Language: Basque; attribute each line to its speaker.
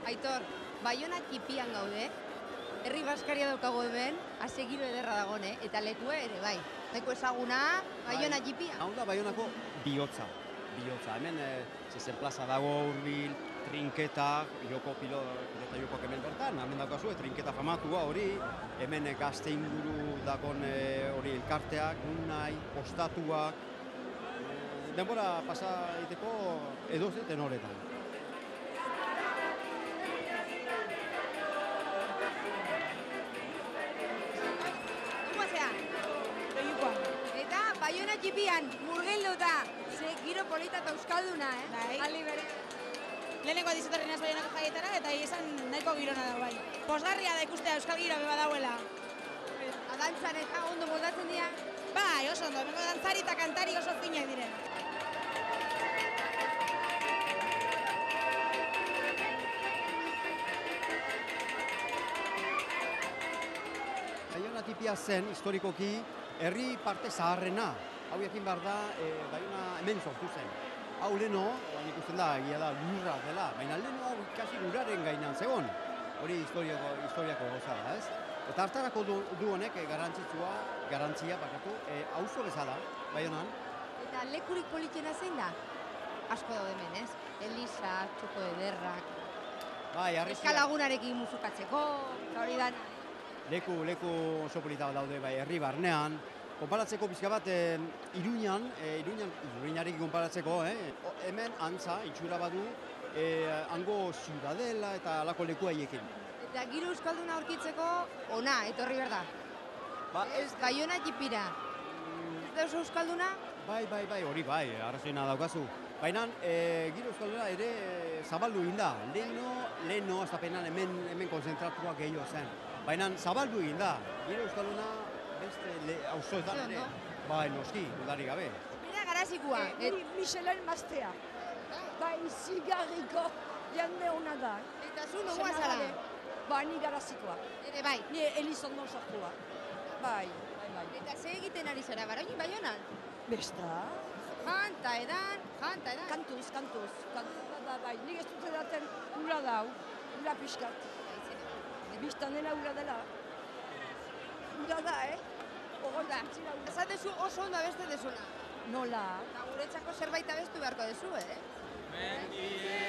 Speaker 1: Aitor, Baiona txipian gaude, herri baskaria daukago hemen, giro ederra dagone, eta lekue ere, bai. Leku ezaguna, Baiona txipia.
Speaker 2: Hau da Baionako bihotza. Hemen zezen plaza dago hurbil, trinketa, pilota jokoak hemen bertan, hemen daukazu, trinketa famatua hori, hemen gazte inguru dagon hori elkarteak, nahi, ostatuak, denbora pasa egiteko edoze tenoretan.
Speaker 1: Baiona txipian, murgilduta, ze giro polita eta euskalduna, Aldi bere.
Speaker 3: Lehenengo dizutarri naz Baionako jaietara, eta esan nahiko girona da, bai. Posgarria da ikustea euskal giro beba dauela.
Speaker 1: Dantzan eta ondo moldatzen dira?
Speaker 3: Bai, oso ondo, hemengo dantzari eta kantari oso finak diren.
Speaker 2: Baiona tipia zen, historikoki, herri parte zaharrena, hau jakin behar da, Baiona hemen sortu zen. Hau leno, ikusten da, egia da, lurra dela, baina leno hau ikasi lurraren gainan zegoen. Hori historiako gauza da, ez? Eta hartarako du honek garantzia bakatu, auzo bezala, Baionan.
Speaker 1: Eta lekurik politena zein da? Asko daude hemen, ez? Eliza, txoko ederrak,
Speaker 2: Bai,
Speaker 1: eskalagunarekin musukatzeko, hori da.
Speaker 2: Leku oso polita daude bai herri barnean. Konparatzeko pixka bat Iruñarekin konparatzeko, hemen antza, itxura badu, hango ziudadela eta alako leku haiekin.
Speaker 1: Eta giro euskalduna aurkitzeko ona, etorri behar da. Ez Baiona txipira. Ez da oso euskalduna?
Speaker 2: Bai, hori bai, arrazoina daukazu. Baina giro euskalduna ere zabaldu egin da. Leheno, astapenan hemen konzentratuak gehiago zen. Baina zabaldu egin da, giro euskalduna beste auzoetan ere. Bai, noski, dudarik gabe.
Speaker 1: Bera garazikoa.
Speaker 4: Michelin maztea. Bai, zigarriko jende hona da.
Speaker 1: Eta zu nogua zara?
Speaker 4: Ba, ni garazikoa.
Speaker 1: Ere bai.
Speaker 4: Ni Elizondo sortua. Bai.
Speaker 1: Eta ze egiten ari zara, Baroin Baionan?
Speaker 4: Besta.
Speaker 1: Janta edan.
Speaker 4: Kantuz. Bai, nik ez dut edaten ura dau, ura pixkat. Bistan dena ura dela. Ura da,
Speaker 1: Horda, esatezu oso ondo abestu dezuna.
Speaker 4: Nola?
Speaker 1: Eta guretzako zerbait abestu beharko dezu,
Speaker 5: Mendiek